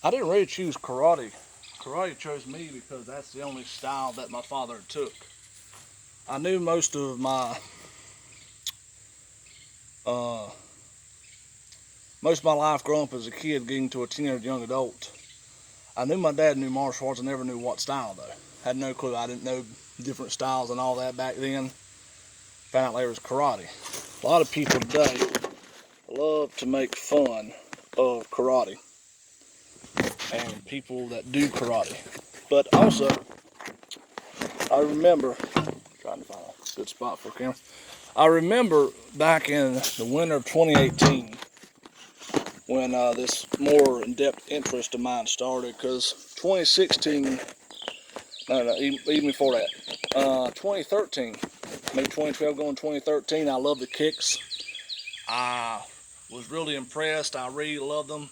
I didn't really choose karate. Karate chose me because that's the only style that my father took. I knew uh, most of my life growing up as a kid, getting to a teenager, young adult. I knew my dad knew martial arts. I never knew what style though. Had no clue. I didn't know different styles and all that back then. Found out later it was karate. A lot of people today love to make fun of karate and people that do karate. But also, I remember trying to find a good spot for a camera. I remember back in the winter of 2018 when this more in-depth interest of mine started, because 2016, no, even before that, 2013, maybe 2012 going 2013, I loved the kicks. I was really impressed. I really loved them.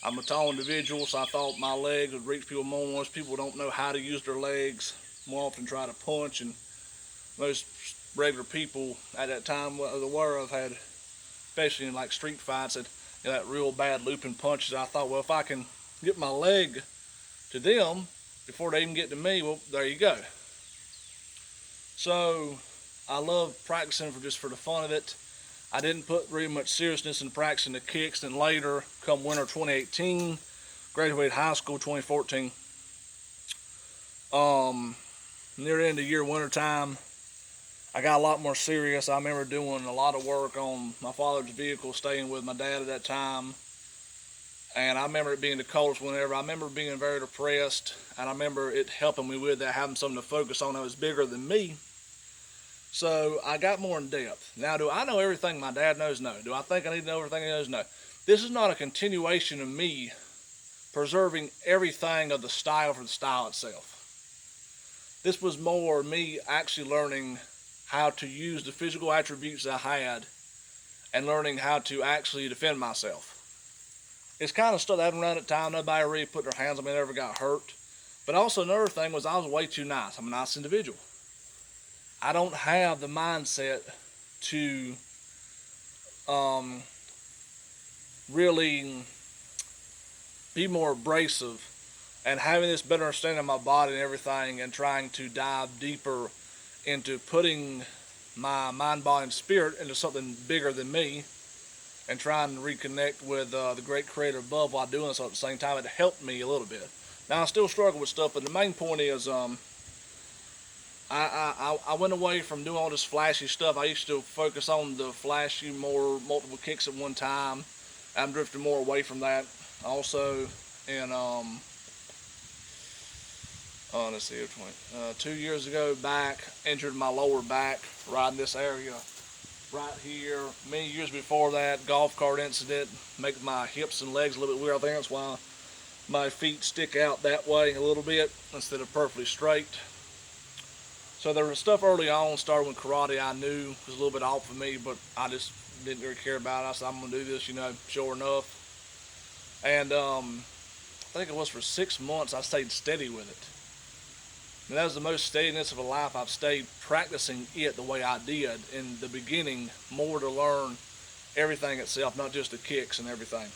I'm a tall individual, so I thought my legs would reach people more. Most people don't know how to use their legs. More often try to punch, and most regular people at that time was aware of had, especially in like street fights, that real bad looping punches. I thought, well, if I can get my leg to them before they even get to me, well, there you go. So I love practicing for the fun of it. I didn't put really much seriousness in practicing the kicks. Then later, come winter 2018, graduated high school 2014. Near the end of the year, winter time, I got a lot more serious. I remember doing a lot of work on my father's vehicle, staying with my dad at that time. And I remember it being the coldest winter ever. I remember being very depressed, and I remember it helping me with that, having something to focus on that was bigger than me. So I got more in depth. Now, do I know everything my dad knows? No. Do I think I need to know everything he knows? No. This is not a continuation of me preserving everything of the style for the style itself. This was more me actually learning how to use the physical attributes I had and learning how to actually defend myself. It's kind of stuff that happened around that time. Nobody really put their hands on me, never got hurt. But also another thing was I was way too nice. I'm a nice individual. I don't have the mindset to um, really be more abrasive and having this better understanding of my body and everything, and trying to dive deeper into putting my mind, body, and spirit into something bigger than me, and trying to reconnect with the great creator above while doing so at the same time. It helped me a little bit. Now I still struggle with stuff, but the main point is I went away from doing all this flashy stuff. I used to focus on the flashy, more multiple kicks at one time. I'm drifting more away from that. Also, in let's see, 2 years ago back, injured my lower back riding this area right here. Many years before that, golf cart incident, make my hips and legs a little bit weird. I think that's why my feet stick out that way a little bit instead of perfectly straight. So there was stuff early on, started with karate, I knew was a little bit off for me, but I just didn't really care about it. I said, I'm going to do this, sure enough. And I think it was for 6 months I stayed steady with it. And that was the most steadiness of a life I've stayed practicing it the way I did in the beginning, more to learn everything itself, not just the kicks and everything.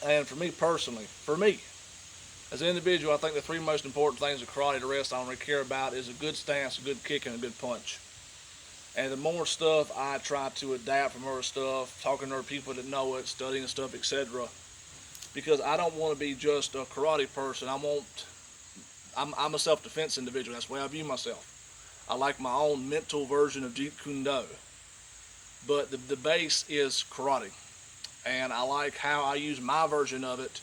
And for me personally, as an individual, I think the three most important things of karate, the rest I don't really care about, is a good stance, a good kick, and a good punch. And the more stuff I try to adapt from other stuff, talking to other people that know it, studying stuff, etc. Because I don't want to be just a karate person. I'm a self-defense individual. That's the way I view myself. I like my own mental version of Jeet Kune Do. But the base is karate. And I like how I use my version of it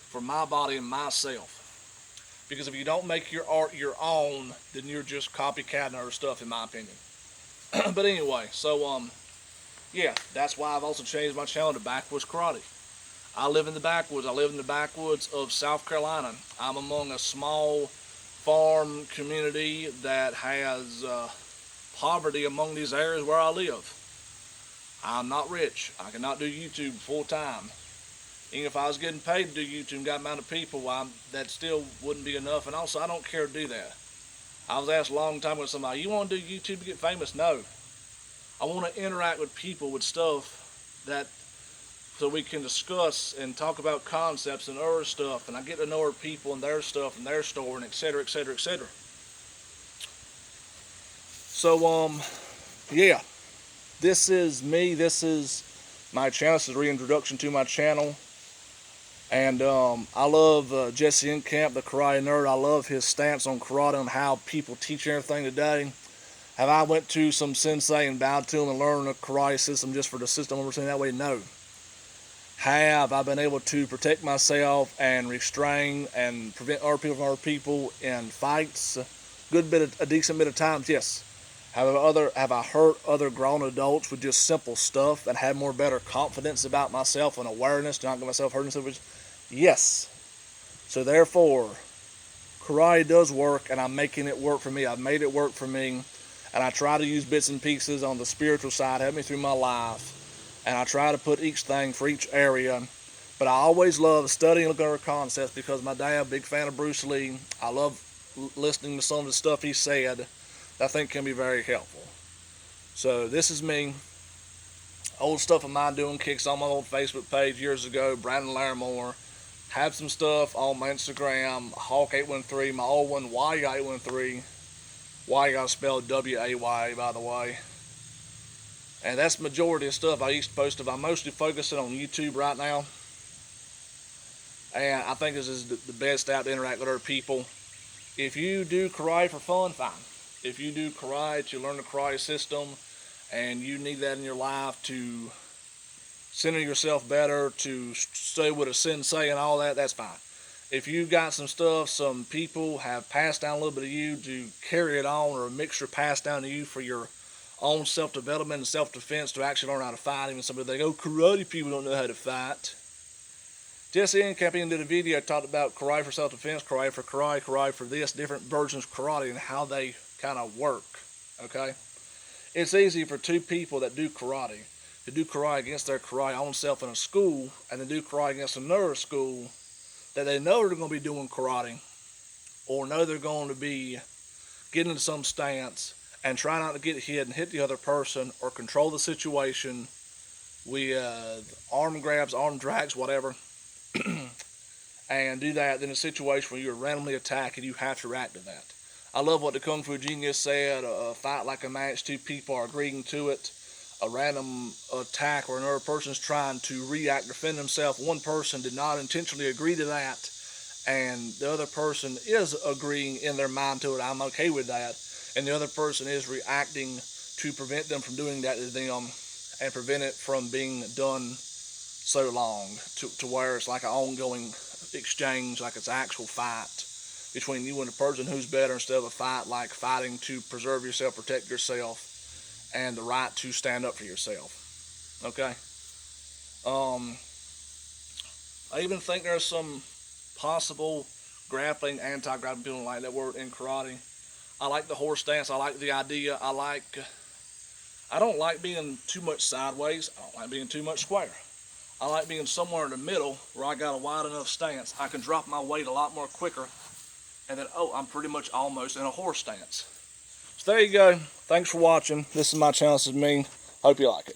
for my body and myself. Because if you don't make your art your own, then you're just copycatting other stuff, in my opinion. But anyway, so yeah, that's why I've also changed my channel to Backwoods Karate. I live in the backwoods. I live in the backwoods of South Carolina. I'm among a small farm community that has poverty among these areas where I live. I'm not rich. I cannot do YouTube full time. Even if I was getting paid to do YouTube and got amount of people, that still wouldn't be enough. And also, I don't care to do that. I was asked a long time ago, somebody, you want to do YouTube to get famous? No. I want to interact with people with stuff that so we can discuss and talk about concepts and other stuff, and I get to know other people and their stuff and their story, and etc., etc., etc. So, yeah, this is me. This is my channel. This is a reintroduction to my channel. And I love Jesse Incamp, the karate nerd. I love his stance on karate and how people teach everything today. Have I went to some sensei and bowed to him and learned a karate system just for the system overseeing that way? No. Have I been able to protect myself and restrain and prevent other people from other people in fights? A decent bit of times, yes. Have I hurt other grown adults with just simple stuff and had more better confidence about myself and awareness to not get myself hurt and stuff? Yes. So therefore, karate does work, and I'm making it work for me. I've made it work for me, and I try to use bits and pieces on the spiritual side, help me through my life, and I try to put each thing for each area. But I always love studying and looking at concepts because my dad, big fan of Bruce Lee. I love listening to some of the stuff he said that I think can be very helpful. So this is me. Old stuff of mine doing kicks on my old Facebook page years ago, Brandon Larimore. Have some stuff on my Instagram, Hawk813, my old one, Waya813. Waya spelled W-A-Y, by the way. And that's the majority of stuff I used to post. I'm mostly focusing on YouTube right now. And I think this is the best app to interact with other people. If you do karate for fun, fine. If you do karate to learn the karate system and you need that in your life to center yourself better, to stay with a sensei and all that, that's fine. If you got some stuff, some people have passed down a little bit of you to carry it on, or a mixture passed down to you for your own self-development and self-defense to actually learn how to fight. Even somebody they go, karate people don't know how to fight. Jesse Incamp did a video talked about karate for self-defense, karate for this, different versions of karate and how they kind of work, okay? It's easy for two people that do karate to do karate against their karate own self in a school and to do karate against another school that they know they're going to be doing karate or know they're going to be getting into some stance and try not to get hit and hit the other person or control the situation with arm grabs, arm drags, whatever. And do that in a situation where you're randomly attacked and you have to react to that. I love what the Kung Fu Genius said, a fight like a match, two people are agreeing to it. A random attack where another person's trying to react, defend themselves. One person did not intentionally agree to that, and the other person is agreeing in their mind to it, I'm okay with that, and the other person is reacting to prevent them from doing that to them and prevent it from being done so long to where it's like an ongoing exchange, like it's an actual fight between you and the person who's better instead of a fight like fighting to preserve yourself, protect yourself, and the right to stand up for yourself. Okay? I even think there's some possible grappling, anti-grappling, people don't like that word in karate. I like the horse stance. I like the idea. I don't like being too much sideways. I don't like being too much square. I like being somewhere in the middle where I got a wide enough stance. I can drop my weight a lot more quicker. And then, I'm pretty much almost in a horse stance. So there you go. Thanks for watching. This is my channel. This is me. Hope you like it.